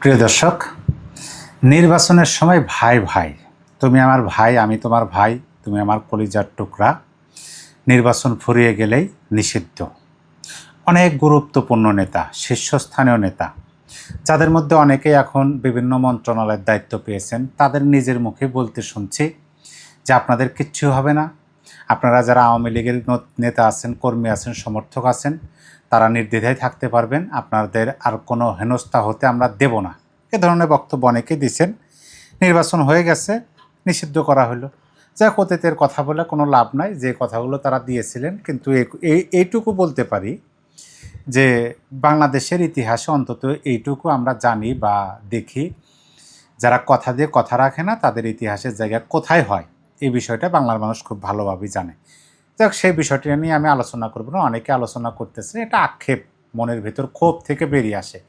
প্রিয় দর্শক, নির্বাচনের সময় ভাই ভাই, তুমি আমার ভাই, আমি তোমার ভাই, তুমি আমার কলিজার টুকরা। নির্বাচন ফুরিয়ে গেলেই নিষিদ্ধ অনেক গুরুত্বপূর্ণ নেতা, শীর্ষস্থানীয় নেতা, যাদের মধ্যে অনেকেই এখন বিভিন্ন মন্ত্রণালয়ের দায়িত্ব পেয়েছেন, তাদের নিজের মুখে বলতে শুনছি যে আপনাদের কিচ্ছু হবে না। আপনারা যারা আওয়ামী লীগের নেতা আছেন, কর্মী আছেন, সমর্থক আছেন, তারা নির্দ্বিধায় থাকতে পারবেন, আপনাদের আর কোনো হেনস্থা হতে আমরা দেব না। এ ধরনের বক্তব্য অনেকেই দিচ্ছেন। নির্বাচন হয়ে গেছে, নিষিদ্ধ করা হলো। যাক, অতীতের কথা বলে কোনো লাভ নাই, যে কথাগুলো তারা দিয়েছিলেন। কিন্তু এইটুকু বলতে পারি যে বাংলাদেশের ইতিহাসে অন্তত এইটুকু আমরা জানি বা দেখি, যারা কথা দিয়ে কথা রাখে না তাদের ইতিহাসের জায়গা কোথায় হয়, এই বিষয়টা বাংলার মানুষ খুব ভালোভাবেই জানে। যাক, সেই বিষয়টি নিয়ে আমি আলোচনা করব না। অনেকে আলোচনা করতেছে, এটা আক্ষেপ, মনের ভেতর ক্ষোভ থেকে বেরিয়ে আসে।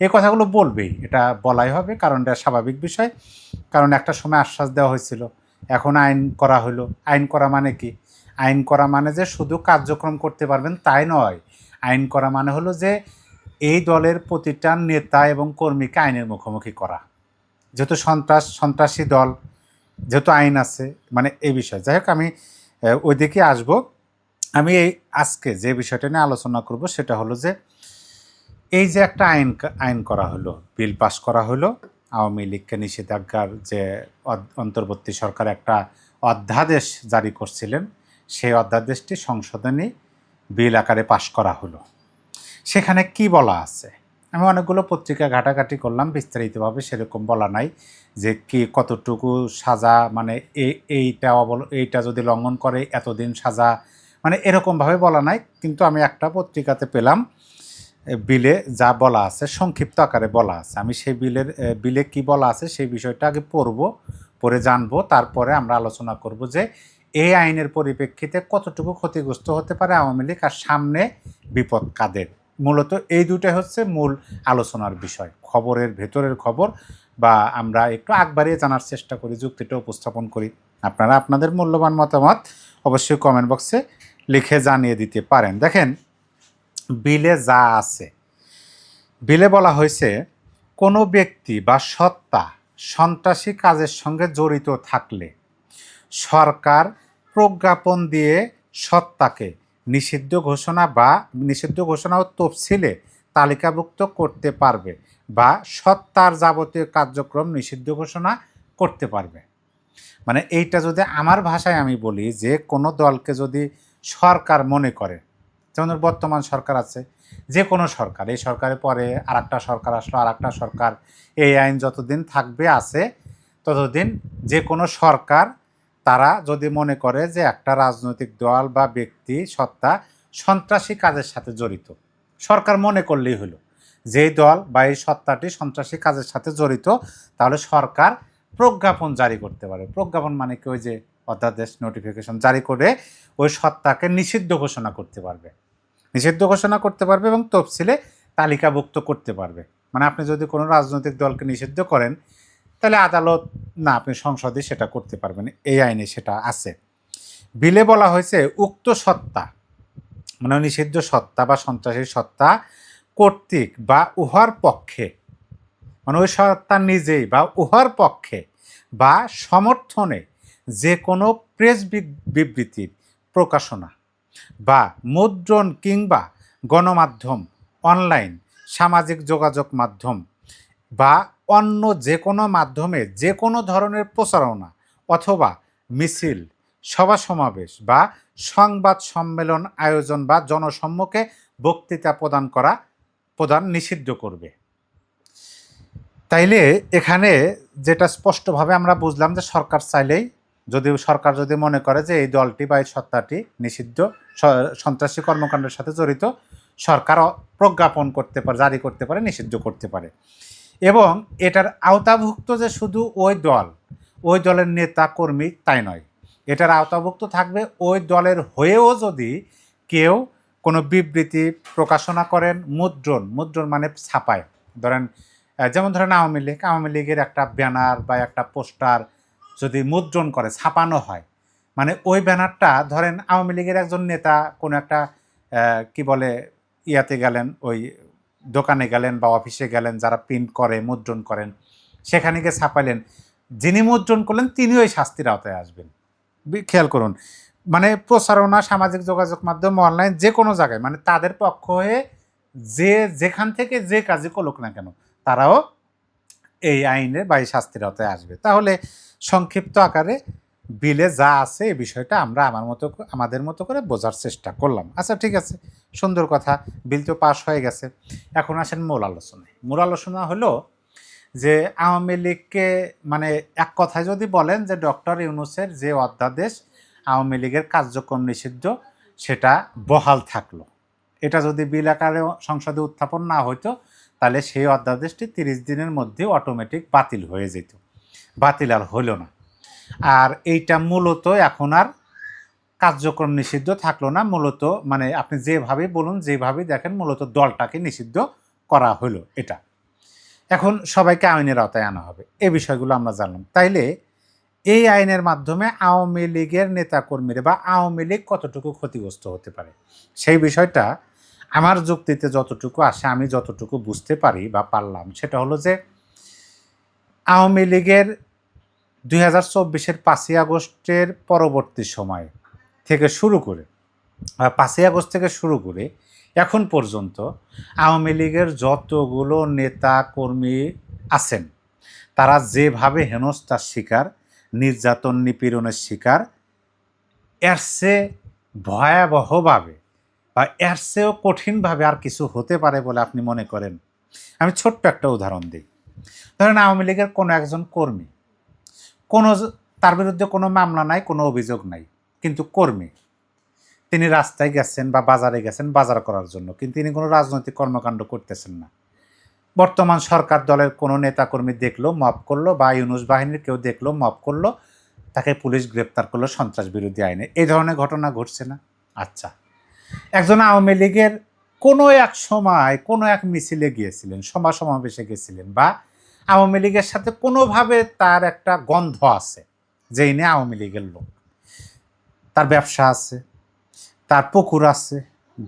এই কথাগুলো বলবেই, এটা বলাই হবে, কারণ এটা স্বাভাবিক বিষয়। কারণ একটা সময় আশ্বাস দেওয়া হয়েছিল, এখন আইন করা হলো। আইন করা মানে কি? আইন করা মানে যে শুধু কার্যক্রম করতে পারবেন তাই নয়। আইন করা মানে হলো যে এই দলের প্রতিটা নেতা এবং কর্মীকে আইনের মুখোমুখি করা। যেহেতু সন্ত্রাসী দল, যেহেতু আইন আছে, মানে এই বিষয়। যাই হোক, আমি ওই দিকে আসবো। আমি আজকে যে বিষয়টা নিয়ে আলোচনা করব সেটা হলো যে এই যে একটা আইন করা হলো, বিল পাস করা হলো, আওয়ামী লীগকে নিষেধাজ্ঞার যে অন্তর্বর্তী সরকার একটা অধ্যাদেশ জারি করছিলেন, সেই অধ্যাদেশটি সংশোধনী বিল আকারে পাস করা হলো। সেখানে কি বলা আছে? আমি অনেকগুলো পত্রিকা ঘাটাঘাটি করলাম, বিস্তারিতভাবে সেরকম বলা নাই যে কি কতটুকু সাজা, মানে এইটা যদি লঙ্ঘন করে এতদিন সাজা, মানে এরকমভাবে বলা নাই। কিন্তু আমি একটা পত্রিকাতে পেলাম বিলে যা বলা আছে সংক্ষিপ্ত আকারে বলা আছে। আমি সেই বিলে কি বলা আছে সেই বিষয়টা আগে পড়ে জানবো, তারপরে আমরা আলোচনা করব যে এই আইনের পরিপ্রেক্ষিতে কতটুকু ক্ষতিগ্রস্ত হতে পারে আওয়ামী লীগ, আর সামনে বিপদ কাদের। মূলত এই দুটাই হচ্ছে মূল আলোচনার বিষয়, খবরের ভেতরের খবর, বা আমরা একটু আগ বাড়িয়ে জানার চেষ্টা করি, যুক্তিটা উপস্থাপন করি। আপনারা আপনাদের মূল্যবান মতামত অবশ্যই কমেন্ট বক্সে লিখে জানিয়ে দিতে পারেন। দেখেন, বিলে যা আছে, বিলে বলা হয়েছে কোনো ব্যক্তি বা সত্তা সন্ত্রাসী কাজের সঙ্গে জড়িত থাকলে সরকার প্রজ্ঞাপন দিয়ে সত্তাকে নিষিদ্ধ ঘোষণা ও তফসিলে তালিকাভুক্ত করতে পারবে, বা সত্তার যাবতীয় কার্যক্রম নিষিদ্ধ ঘোষণা করতে পারবে। মানে এইটা যদি আমার ভাষায় আমি বলি, যে কোনো দলকে যদি সরকার মনে করে, যেমন বর্তমান সরকার আছে, যে কোনো সরকার, এই সরকারের পরে আর একটা সরকার আসলো, আর একটা সরকার, এই আইন যতদিন থাকবে আছে ততদিন যে কোনো সরকার, তারা যদি মনে করে যে একটা রাজনৈতিক দল বা ব্যক্তি সত্তা সন্ত্রাসী কাজের সাথে জড়িত, সরকার মনে করলেই হলো যেই দল বা এই সত্তাটি সন্ত্রাসী কাজের সাথে জড়িত, তাহলে সরকার প্রজ্ঞাপন জারি করতে পারে। প্রজ্ঞাপন মানে কি? ওই যে অধ্যাদেশ, নোটিফিকেশন জারি করে ওই সত্তাকে নিষিদ্ধ ঘোষণা করতে পারবে, এবং তফসিলে তালিকাভুক্ত করতে পারবে। মানে আপনি যদি কোনো রাজনৈতিক দলকে নিষিদ্ধ করেন, তাহলে আদালত না, আপনি সংসদে সেটা করতে পারবেন। এই আইনে সেটা আছে। বিলে বলা হয়েছে উক্ত সত্তা, মানে নিষিদ্ধ সত্তা বা সন্ত্রাসী সত্তা কর্তৃক বা উহার পক্ষে, মানে ওই সত্তা নিজেই বা উহার পক্ষে বা সমর্থনে যে কোনো প্রেস বিবৃতির প্রকাশনা বা মুদ্রণ কিংবা গণমাধ্যম, অনলাইন, সামাজিক যোগাযোগ মাধ্যম বা অন্য যে কোনো মাধ্যমে যে কোনো ধরনের প্রচারণা অথবা মিছিল, সভা সমাবেশ বা সংবাদ সম্মেলন আয়োজন বা জনসম্মুখে বক্তৃতা প্রদান নিষিদ্ধ করবে। তাইলে এখানে যেটা স্পষ্টভাবে আমরা বুঝলাম যে সরকার যদি মনে করে যে এই দলটি বা এই সত্তাটি নিষিদ্ধ, সন্ত্রাসী কর্মকাণ্ডের সাথে জড়িত, সরকার প্রজ্ঞাপন করতে পারে, জারি করতে পারে, নিষিদ্ধ করতে পারে। এবং এটার আওতাভুক্ত যে শুধু ওই দলের নেতা কর্মী তাই নয়, এটার আওতাভুক্ত থাকবে ওই দলের হয়েও যদি কেউ কোনো বিবৃতি প্রকাশনা করেন, মুদ্রণ মানে ছাপায়, যেমন ধরেন আওয়ামী লীগের একটা ব্যানার বা একটা পোস্টার যদি মুদ্রণ করে, ছাপানো হয়, মানে ওই ব্যানারটা ধরেন আওয়ামী লীগের একজন নেতা কোনো একটা কি বলে ইয়াতে গেলেন, ওই দোকানে গেলেন বা অফিসে গেলেন, যারা প্রিন্ট করে মুদ্রণ করেন, সেখানে গিয়ে ছাপাইলেন, যিনি মুদ্রণ করলেন তিনিও এই শাস্তির আওতায় আসবেন। খেয়াল করুন, মানে প্রচারণা, সামাজিক যোগাযোগ মাধ্যম, অনলাইন, যে কোনো জায়গায়, মানে তাদের পক্ষ হয়ে যে যেখান থেকে যে কাজই করুক না কেন, তারাও এই আইনের বা এই শাস্তির আওতায় আসবে। তাহলে সংক্ষিপ্ত আকারে বিলে যা আছে এই বিষয়টা আমরা আমাদের মতো করে বোঝার চেষ্টা করলাম। আচ্ছা, ঠিক আছে, সুন্দর কথা, বিল তো পাস হয়ে গেছে। এখন আসেন মূল আলোচনায়। মূল আলোচনা হলো যে আওয়ামী লীগকে, মানে এক কথায় যদি বলেন যে ডক্টর ইউনূসের যে অধ্যাদেশ আওয়ামী লীগের কার্যক্রম নিষিদ্ধ, সেটা বহাল থাকলো। এটা যদি বিল আকারে সংসদে উত্থাপন না হইতো, তাহলে সেই অধ্যাদেশটি 30 দিনের মধ্যে অটোমেটিক বাতিল হয়ে যেত। বাতিল আর হইল না। আর এইটা মূলত এখন আর কার্যক্রম নিষিদ্ধ থাকলো না, মূলত মানে আপনি যেভাবে বলুন, যেভাবে দেখেন, মূলত দলটাকে নিষিদ্ধ করা হলো। এটা এখন সবাইকে আইনের আওতায় আনা হবে, এই বিষয়গুলো আমরা জানলাম। তাইলে এই আইনের মাধ্যমে আওয়ামী লীগের নেতাকর্মীরা বা আওয়ামী লীগ কতটুকু ক্ষতিগ্রস্ত হতে পারে, সেই বিষয়টা আমার যুক্তিতে যতটুকু আসে, আমি যতটুকু বুঝতে পারি বা পারলাম, সেটা হলো যে আওয়ামী লীগের 2024-এর 5ই আগস্টের পরবর্তী সময় থেকে শুরু করে, 5ই আগস্ট থেকে শুরু করে এখন পর্যন্ত আওয়ামী লীগের যতগুলো নেতা কর্মী আছেন, তারা যেভাবে হেনস্থার শিকার, নির্যাতন নিপীড়নের শিকার, এর চেয়ে ভয়াবহভাবে বা এর চেয়েও কঠিনভাবে আর কিছু হতে পারে বলে আপনি মনে করেন? আমি ছোট্ট একটা উদাহরণ দিই। ধরেন আওয়ামী লীগের কোনো একজন কর্মী, কোনো তার বিরুদ্ধে কোনো মামলা নাই, কোনো অভিযোগ নাই, কিন্তু কর্মী, তিনি রাস্তায় গেছেন বা বাজারে গেছেন বাজার করার জন্য, কিন্তু তিনি কোনো রাজনৈতিক কর্মকাণ্ড করতেছেন না। বর্তমান সরকার দলের কোনো নেতাকর্মী দেখলো, মব করলো, বা ইউনূস বাহিনীর কেউ দেখলো, মব করলো, তাকে পুলিশ গ্রেপ্তার করলো সন্ত্রাস বিরোধী আইনে। এই ধরনের ঘটনা ঘটছে না? আচ্ছা, একজন আওয়ামী লীগের কোনো এক সময় কোনো এক মিছিলে গিয়েছিলেন, সমাবেশে গেছিলেন, বা আওয়ামী লীগের সাথে কোনোভাবে তার একটা গন্ধ আছে, যে ইনি আওয়ামী লীগের লোক, তার ব্যবসা আছে, তার পুকুর আছে,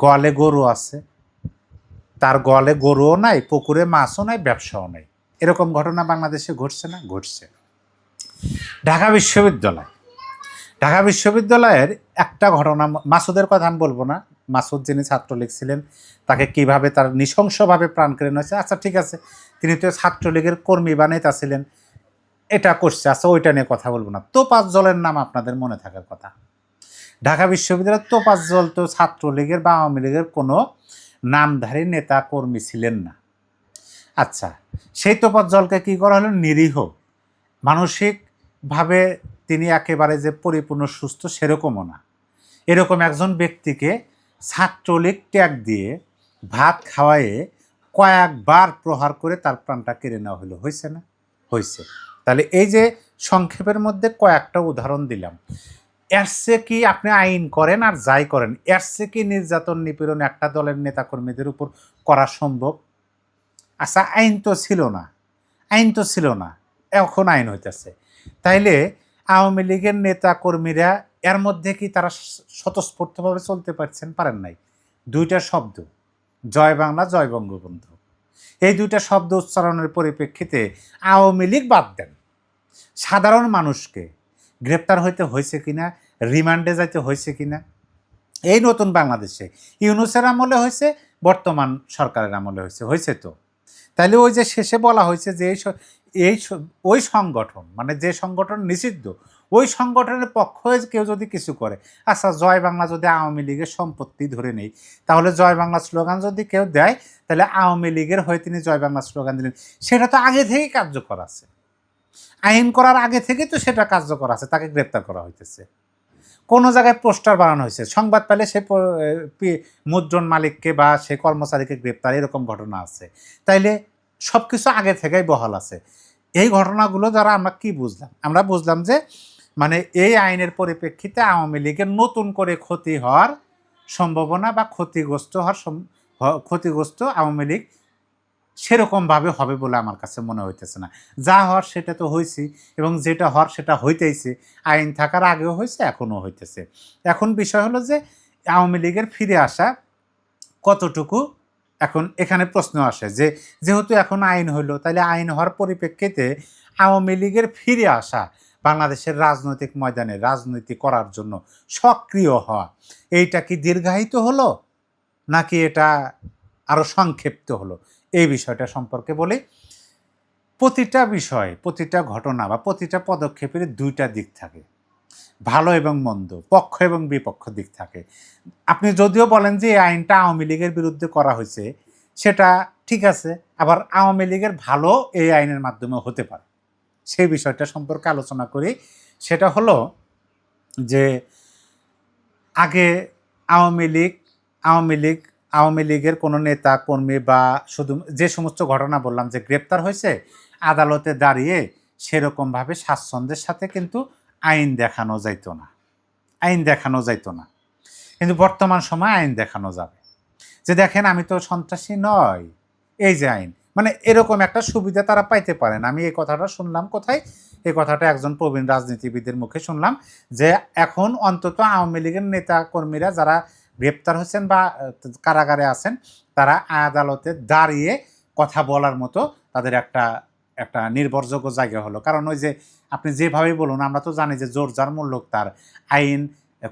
গোয়ালে গরু আছে, তার গোয়ালে গরুও নাই, পুকুরে মাছও নাই, ব্যবসাও নাই। এরকম ঘটনা বাংলাদেশে ঘটছে না? ঘটছে। ঢাকা বিশ্ববিদ্যালয়, ঢাকা বিশ্ববিদ্যালয়ের একটা ঘটনা, মাসুদের কথা আমি বলবো না, মাসুদ যিনি ছাত্রলীগ ছিলেন, তাকে কিভাবে তার নৃশংসভাবে প্রাণ কেড়ে নিয়েছে, আচ্ছা ঠিক আছে, তিনি তো ছাত্রলীগের কর্মী বা নেতা ছিলেন, এটা করছে, আচ্ছা ওইটা নিয়ে কথা বলবো না। তোফাজ্জলের নাম আপনাদের মনে থাকার কথা। ঢাকা বিশ্ববিদ্যালয়ের তোফাজ্জল তো ছাত্রলীগের বা আওয়ামী লীগের কোনো নামধারী নেতা কর্মী ছিলেন না। আচ্ছা, সেই তোফাজ্জলকে কী করা হলো? নিরীহ, মানসিকভাবে তিনি একেবারে যে পরিপূর্ণ সুস্থ সেরকমও না, এরকম একজন ব্যক্তিকে ছাত্রলীগ ট্যাগ দিয়ে ভাত খাওয়ায়ে কয়েকবার প্রহার করে তার প্রাণটা কেড়ে নেওয়া হলো। হয়েছে না? হয়েছে। তাহলে এই যে সংক্ষেপের মধ্যে কয়েকটা উদাহরণ দিলাম, এর চেয়ে কি আপনি আইন করেন আর যাই করেন, এর চেয়ে কি নির্যাতন নিপীড়ন একটা দলের নেতাকর্মীদের উপর করা সম্ভব? আচ্ছা, আইন তো ছিল না, আইন তো ছিল না, এখন আইন হইতেছে। তাইলে আওয়ামী লীগের নেতা কর্মীরা এর মধ্যে কি তারা স্বতঃস্ফূর্তভাবে চলতে পারছেন? পারেন নাই। দুইটা শব্দ, জয় বাংলা, জয় বঙ্গবন্ধু, এই দুইটা শব্দ উচ্চারণের পরিপ্রেক্ষিতে আওয়ামী লীগ বাদ দেন, সাধারণ মানুষকে গ্রেপ্তার হইতে হয়েছে কিনা, রিমান্ডে যাইতে হয়েছে কিনা, এই নতুন বাংলাদেশে ইউনূসের আমলে হয়েছে, বর্তমান সরকারের আমলে হয়েছে, হয়েছে তো। তাহলে ওই যে শেষে বলা হয়েছে যে ওই সংগঠন, মানে যে সংগঠন নিষিদ্ধ, ওই সংগঠনের পক্ষ হয়ে কেউ যদি কিছু করে, আচ্ছা জয় বাংলা যদি আওয়ামী লীগের সম্পত্তি ধরে নেই, তাহলে জয় বাংলা স্লোগান যদি কেউ দেয়, তাহলে আওয়ামী লীগের হয়ে তিনি জয় বাংলা স্লোগান দিলেন, সেটা তো আগে থেকেই কার্যকর আছে, আইন করার আগে থেকে তো সেটা কার্যকর আছে, তাকে গ্রেপ্তার করা হইতেছে। কোনো জায়গায় পোস্টার বানানো হয়েছে, সংবাদ পেলে সে মুদ্রণ মালিককে বা সে কর্মচারীকে গ্রেপ্তার, এরকম ঘটনা আছে। তাইলে সব কিছু আগে থেকেই বহাল আছে। এই ঘটনাগুলো দ্বারা আমরা কি বুঝলাম? আমরা বুঝলাম যে মানে এই আইনের পরিপ্রেক্ষিতে আওয়ামী লীগের নতুন করে ক্ষতি হওয়ার সম্ভাবনা বা ক্ষতিগ্রস্ত আওয়ামী লীগ সেরকমভাবে হবে বলে আমার কাছে মনে হইতেছে না। যা হওয়ার সেটা তো হয়েছি, এবং যেটা হওয়ার সেটা হইতেইছে, আইন থাকার আগেও হয়েছে, এখনও হইতেছে। এখন বিষয় হলো যে আওয়ামী লীগের ফিরে আসা কতটুকু এখন এখানে প্রশ্ন আসে যে যেহেতু এখন আইন হইলো, তাহলে আইন হওয়ার পরিপ্রেক্ষিতে আওয়ামী লীগের ফিরে আসা, বাংলাদেশের রাজনৈতিক ময়দানে রাজনীতি করার জন্য সক্রিয় হওয়া, এইটা কি দীর্ঘায়িত হলো নাকি এটা আরও সংক্ষিপ্ত হলো? এই বিষয়টা সম্পর্কে বলি। প্রতিটা বিষয়, প্রতিটা ঘটনা বা প্রতিটা পদক্ষেপের দুইটা দিক থাকে, ভালো এবং মন্দ, পক্ষ এবং বিপক্ষ দিক থাকে। আপনি যদিও বলেন যে এই আইনটা আওয়ামী লীগের বিরুদ্ধে করা হয়েছে, সেটা ঠিক আছে, আবার আওয়ামী লীগের ভালো এই আইনের মাধ্যমে হতে পারে। সেই বিষয়টা সম্পর্কে আলোচনা করি। সেটা হলো যে আগে আওয়ামী লীগ আওয়ামী লীগ আওয়ামী লীগের কোনো নেতা কর্মী বা শুধু যে সমস্ত ঘটনা বললাম যে গ্রেপ্তার হয়েছে, আদালতে দাঁড়িয়ে সেরকমভাবে স্বাচ্ছন্দ্যের সাথে কিন্তু আইন দেখানো যাইতো না, আইন দেখানো যাইতো না। কিন্তু বর্তমান সময় আইন দেখানো যাবে যে দেখেন আমি তো সন্ত্রাসী নয়, এই যে আইন, মানে এরকম একটা সুবিধা তারা পাইতে পারেন। আমি এই কথাটা শুনলাম কোথায়? এই কথাটা একজন প্রবীণ রাজনীতিবিদের মুখে শুনলাম যে এখন অন্তত আওয়ামী লীগের নেতা কর্মীরা যারা গ্রেপ্তার হচ্ছেন বা কারাগারে আছেন, তারা আদালতে দাঁড়িয়ে কথা বলার মতো তাদের একটা একটা নির্ভরযোগ্য জায়গা হলো। কারণ ওই যে আপনি যেভাবেই বলুন, আমরা তো জানি যে জোর যার মূল্য তার, আইন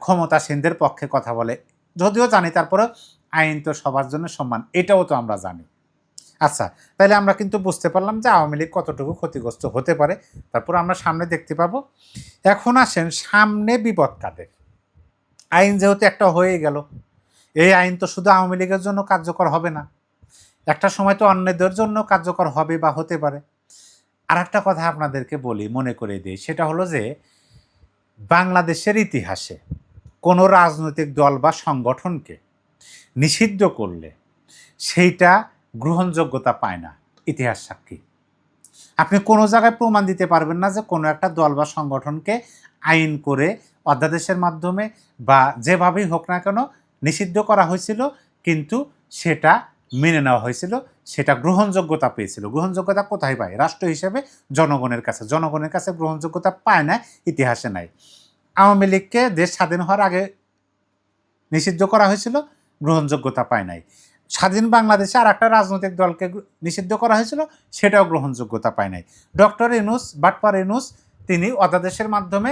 ক্ষমতাসীনদের পক্ষে কথা বলে, যদিও জানি তারপরে আইন তো সবার জন্য সমান, এটাও তো আমরা জানি। আচ্ছা, তাহলে আমরা কিন্তু বুঝতে পারলাম যে আওয়ামী লীগ কতটুকু ক্ষতিগ্রস্ত হতে পারে, তারপর আমরা সামনে দেখতে পাবো। এখন আসেন সামনে বিপদ কাদের? আইন যেহেতু একটা হয়ে গেল, এই আইন তো শুধু আওয়ামী লীগের জন্য কার্যকর হবে না, একটা সময় তো অন্যদের জন্য কার্যকর হবে বা হতে পারে। আর একটা কথা আপনাদেরকে বলি, মনে করে দিই, সেটা হলো যে বাংলাদেশের ইতিহাসে কোনো রাজনৈতিক দল বা সংগঠনকে নিষিদ্ধ করলে সেইটা গ্রহণযোগ্যতা পায় না, ইতিহাস সাক্ষী। আপনি কোনো জায়গায় প্রমাণ দিতে পারবেন না যে কোনো একটা দল বা সংগঠনকে আইন করে অধ্যাদেশের মাধ্যমে বা যেভাবেই হোক না কেন নিষিদ্ধ করা হয়েছিল, কিন্তু সেটা মেনে নেওয়া হয়েছিল, সেটা গ্রহণযোগ্যতা পেয়েছিল। গ্রহণযোগ্যতা কোথায় পায়? রাষ্ট্র হিসেবে জনগণের কাছে। জনগণের কাছে গ্রহণযোগ্যতা পায় না, ইতিহাসে নাই। আওয়ামী লীগকে দেশ স্বাধীন হওয়ার আগে নিষিদ্ধ করা হয়েছিল, গ্রহণযোগ্যতা পায় নাই। স্বাধীন বাংলাদেশে আর একটা রাজনৈতিক দলকে নিষিদ্ধ করা হয়েছিল, সেটাও গ্রহণযোগ্যতা পায় নাই। ডক্টর ইউনূস, বাটপার ইউনূস, তিনি অধ্যাদেশের মাধ্যমে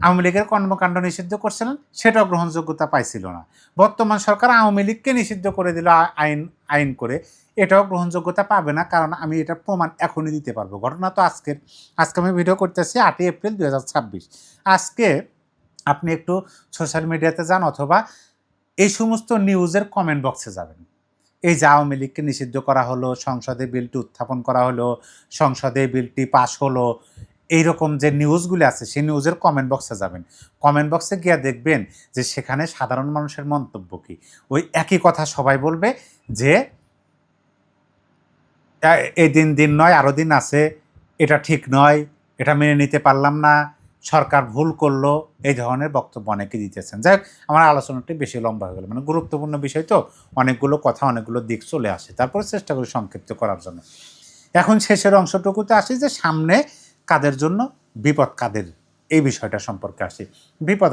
আওয়ামী লীগের কর্মকাণ্ড নিষিদ্ধ করছিলেন, সেটাও গ্রহণযোগ্যতা পাইছিল না। বর্তমান সরকার আওয়ামী লীগকে নিষিদ্ধ করে দিল আইন করে, এটাও গ্রহণযোগ্যতা পাবে না, কারণ আমি এটা প্রমাণ এখনই দিতে পারবো। ঘটনা তো আজকে আমি ভিডিও করতেছি 8ই এপ্রিল 2026। আজকে আপনি একটু সোশ্যাল মিডিয়াতে যান অথবা এই সমস্ত নিউজের কমেন্ট বক্সে যাবেন। এই যে আওয়ামী লীগকে নিষিদ্ধ করা হলো, সংসদে বিলটি উত্থাপন করা হলো, সংসদে বিলটি পাশ হলো, এইরকম যে নিউজগুলি আছে সেই নিউজের কমেন্ট বক্সে যাবেন। কমেন্ট বক্সে গিয়ে দেখবেন যে সেখানে সাধারণ মানুষের মন্তব্য কী। ওই একই কথা সবাই বলবে যে এই দিন নয়, আরও দিন আছে, এটা ঠিক নয়, এটা মেনে নিতে পারলাম না, সরকার ভুল করলো, এই ধরনের বক্তব্য অনেকে দিতেছেন। যাই হোক, আমার আলোচনাটি বেশি লম্বা হয়ে গেল, মানে গুরুত্বপূর্ণ বিষয় তো, অনেকগুলো কথা অনেকগুলো দিক চলে আসে, তারপরে চেষ্টা করি সংক্ষিপ্ত করার জন্য। এখন শেষের অংশটুকুতে আসি যে সামনে কাদের জন্য বিপদ কাদের, এই বিষয়টা সম্পর্কে আসি। বিপদ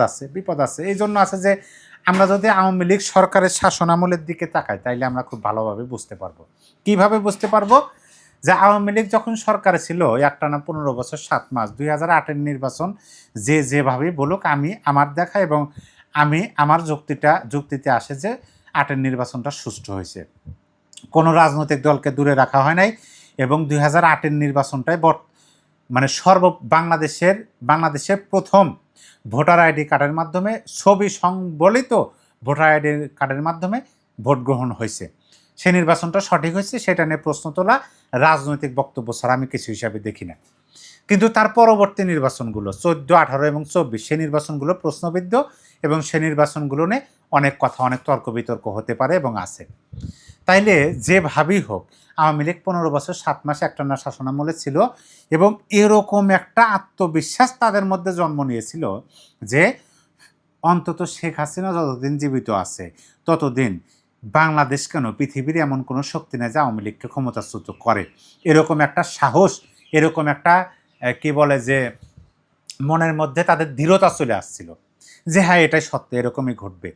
আছে এই জন্য আছে যে আমরা যদি আওয়ামী লীগ সরকারের শাসনামলের দিকে তাকাই, তাইলে আমরা খুব ভালোভাবে বুঝতে পারবো। কিভাবে বুঝতে পারবো? যে আওয়ামী লীগ যখন সরকারে ছিল একটানা 15 বছর 7 মাস, 2008-এর নির্বাচন যেভাবেই বলুক, আমি আমার দেখা এবং আমি আমার যুক্তিতে আসে যে 8-এর নির্বাচনটা সুষ্ঠু হয়েছে, কোনো রাজনৈতিক দলকে দূরে রাখা হয় নাই, এবং 2008-এর নির্বাচনটাই মানে বাংলাদেশের প্রথম ভোটার আইডি কার্ডের মাধ্যমে, ছবি সংবলিত ভোটার আইডি কার্ডের মাধ্যমে ভোট গ্রহণ হয়েছে। সে নির্বাচনটা সঠিক হয়েছে, সেটা নিয়ে প্রশ্ন তোলা রাজনৈতিক বক্তব্য ছাড়া আমি কিছু হিসাবে দেখি না। কিন্তু তার পরবর্তী নির্বাচনগুলো 14, 18 এবং 24, সে নির্বাচনগুলো প্রশ্নবিদ্ধ, এবং সে নির্বাচনগুলো নিয়ে অনেক কথা, অনেক তর্ক বিতর্ক হতে পারে এবং আছে। তাইলে যেভাবেই হোক, আওয়ামী লীগ 15 বছর 7 মাস একটানা শাসনামলে ছিল, এবং এরকম একটা আত্মবিশ্বাস তাদের মধ্যে জন্ম নিয়েছিল যে অন্তত শেখ হাসিনা যতদিন জীবিত আছে ততদিন বাংলাদেশ কেন, পৃথিবীর এমন কোনো শক্তি নেই যে আওয়ামী লীগকে ক্ষমতাচ্যুত করে। এরকম একটা সাহস, এরকম একটা কি বলে যে মনের মধ্যে তাদের দৃঢ়তা চলে আসছিল যে হ্যাঁ, এটাই সত্য, এরকমই ঘটবে।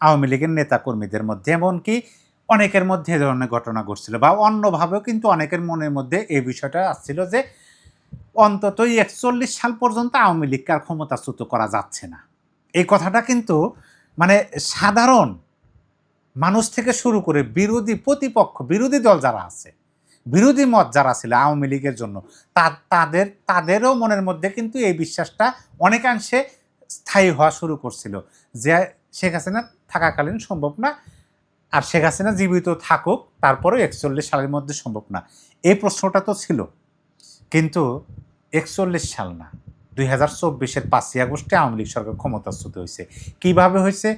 আওয়ামী লীগের নেতাকর্মীদের মধ্যে, এমনকি অনেকের মধ্যে এ ধরনের ঘটনা ঘটছিল, বা অন্যভাবেও কিন্তু অনেকের মনের মধ্যে এই বিষয়টা আসছিল যে অন্তত 41 সাল পর্যন্ত আওয়ামী লীগকে আর ক্ষমতাচ্যুত করা যাচ্ছে না। এই কথাটা কিন্তু মানে সাধারণ মানুষ থেকে শুরু করে বিরোধী প্রতিপক্ষ, বিরোধী দল যারা আছে, বিরোধী মত যারা ছিল আওয়ামী লীগের জন্য, তাদেরও মনের মধ্যে কিন্তু এই বিশ্বাসটা অনেকাংশে স্থায়ী হওয়া শুরু করছিল যে শেখ হাসিনা থাকাকালীন সম্ভব না, আর শেখ হাসিনা জীবিত থাকুক তারপরেও 41 সালের মধ্যে সম্ভব না। এই প্রশ্নটা তো ছিল, কিন্তু 41 সাল না, 2024-এর 5ই আগস্টে আওয়ামী লীগ সরকার ক্ষমতাচ্যুত হয়েছে। কীভাবে হয়েছে?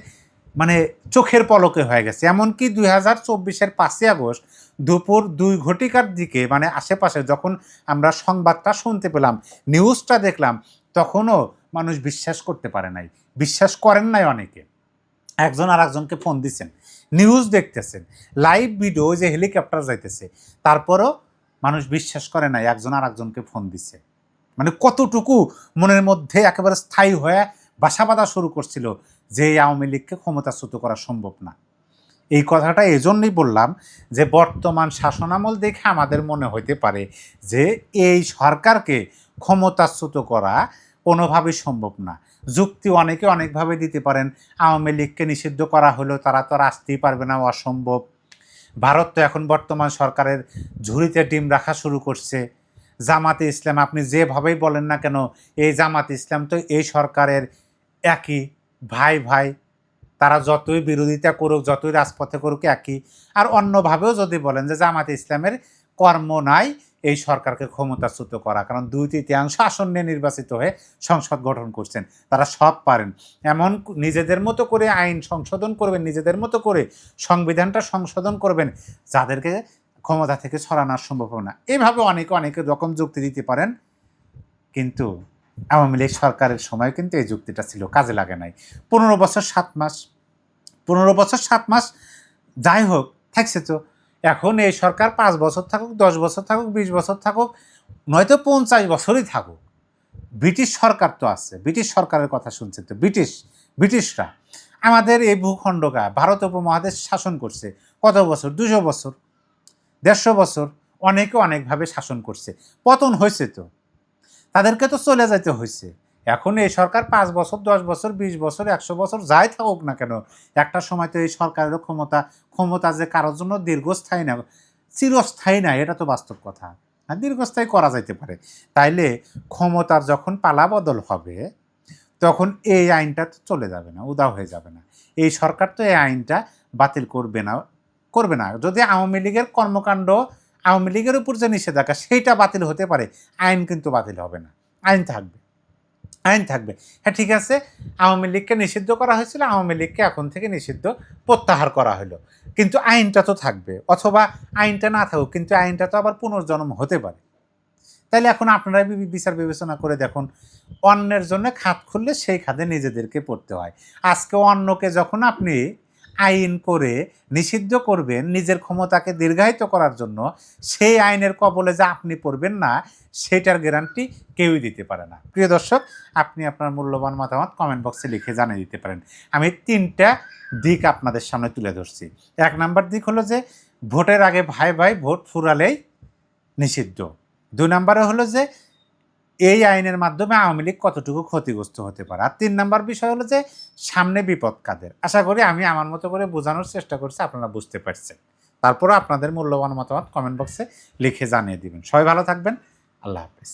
মানে চোখের পলকে হয়ে গেছে। এমনকি 2024-এর 5ই আগস্ট দুপুর 2 ঘটিকার দিকে, মানে আশেপাশে যখন আমরা সংবাদটা শুনতে পেলাম, নিউজটা দেখলাম, তখনও মানুষ বিশ্বাস করতে পারে নাই, বিশ্বাস করেন নাই অনেকে। একজন আর একজনকে ফোন দিচ্ছেন, নিউজ দেখতেছেন, লাইভ ভিডিও, যে হেলিকপ্টার যাইতেছে, তারপরও মানুষ বিশ্বাস করে নাই, একজন আর একজনকে ফোন দিচ্ছে। মানে কতটুকু মনের মধ্যে একেবারে স্থায়ী হয়ে বাসা বাঁধা শুরু করছিল যে আওয়ামী লীগকে ক্ষমতাচ্যুত করা সম্ভব না। এই কথাটা এজন্যই বললাম যে বর্তমান শাসনামল দেখে আমাদের মনে হইতে পারে যে এই সরকারকে ক্ষমতাচ্যুত করা কোনোভাবেই সম্ভব না। যুক্তি অনেকে অনেকভাবে দিতে পারেন, আওয়ামী লীগকে নিষিদ্ধ করা হলেও তারা তো আর আসতেই পারবে না, অসম্ভব। ভারত তো এখন বর্তমান সরকারের ঝুড়িতে ডিম রাখা শুরু করছে। জামাতে ইসলাম, আপনি যেভাবেই বলেন না কেন, এই জামাতে ইসলাম তো এই সরকারের একই ভাই ভাই, তারা যতই বিরোধিতা করুক, যতই রাজপথে করুক একই। আর অন্যভাবেও যদি বলেন যে জামাতে ইসলামের কর্ম নাই এই সরকারকে ক্ষমতাচ্যুত করা, কারণ 2/3 আসন নিয়ে নির্বাচিত হয়ে সংসদ গঠন করছেন, তারা সব পারেন। এমন নিজেদের মতো করে আইন সংশোধন করবেন, নিজেদের মতো করে সংবিধানটা সংশোধন করবেন, যাদেরকে ক্ষমতা থেকে সরানো সম্ভব হবে না। এইভাবে অনেকে অনেক রকম যুক্তি দিতে পারেন, কিন্তু আওয়ামী লীগ সরকারের সময় কিন্তু এই যুক্তিটা ছিল, কাজে লাগে নাই। 15 বছর 7 মাস, 15 বছর 7 মাস যাই হোক থাকছে তো। এখন এই সরকার 5 বছর থাকুক, 10 বছর থাকুক, 20 বছর থাকুক, নয়তো 50 বছরই থাকুক, ব্রিটিশ সরকার তো আছে, ব্রিটিশ সরকারের কথা শুনছেন তো, ব্রিটিশরা আমাদের এই ভূখণ্ডকা ভারত উপমহাদেশ শাসন করছে কত বছর? 200 বছর, 150 বছর, অনেকে অনেকভাবে শাসন করছে, পতন হয়েছে তো, তাদেরকে তো চলে যেতে হয়েছে। এখন এই সরকার 5 বছর, 10 বছর, 20 বছর, 100 বছর যাই থাকুক না কেন, একটা সময় তো এই সরকারেরও ক্ষমতা যে কারোর জন্য দীর্ঘস্থায়ী না, চিরস্থায়ী না, এটা তো বাস্তব কথা। আর দীর্ঘস্থায়ী করা যাইতে পারে। তাইলে ক্ষমতার যখন পালাবদল হবে, তখন এই আইনটা তো চলে যাবে না, উধাও হয়ে যাবে না। এই সরকার তো এই আইনটা বাতিল করবে না। যদি আওয়ামী লীগের কর্মকাণ্ড, আওয়ামী লীগের উপর যে নিষেধাজ্ঞা সেইটা বাতিল হতে পারে, আইন কিন্তু বাতিল হবে না, আইন থাকবে, আইন থাকবে। হ্যাঁ ঠিক আছে, আওয়ামী লীগকে নিষিদ্ধ করা হয়েছিল, আওয়ামী লীগকে এখন থেকে নিষিদ্ধ প্রত্যাহার করা হলো, কিন্তু আইনটা তো থাকবে। অথবা আইনটা না থাকুক, কিন্তু আইনটা তো আবার পুনর্জন্ম হতে পারে। তাইলে এখন আপনারা বিচার বিবেচনা করে দেখুন, অন্যের জন্য খাত খুললে সেই খাতে নিজেদেরকে পড়তে হয়। আজকে অন্যকে যখন আপনি আইন করে নিষিদ্ধ করবেন নিজের ক্ষমতাকে দীর্ঘায়িত করার জন্য, সেই আইনের কবলে যে আপনি পড়বেন না, সেটার গ্যারান্টি কেউই দিতে পারে না। প্রিয় দর্শক, আপনি আপনার মূল্যবান মতামত কমেন্ট বক্সে লিখে জানিয়ে দিতে পারেন। আমি 3টা দিক আপনাদের সামনে তুলে ধরছি। 1 নাম্বার দিক হলো যে ভোটের আগে ভাই ভাই ভোট ফুরালেই নিষিদ্ধ। 2 নাম্বারে হলো যে এই আইনের মাধ্যমে আওয়ামী লীগ কতটুকু ক্ষতিগ্রস্ত হতে পারে। আর 3 নাম্বার বিষয় হলো যে সামনে বিপদ কাদের। আশা করি আমি আমার মতো করে বোঝানোর চেষ্টা করছি, আপনারা বুঝতে পারছেন। তারপরও আপনাদের মূল্যবান মতামত কমেন্ট বক্সে লিখে জানিয়ে দিবেন। সবাই ভালো থাকবেন। আল্লাহ হাফেজ।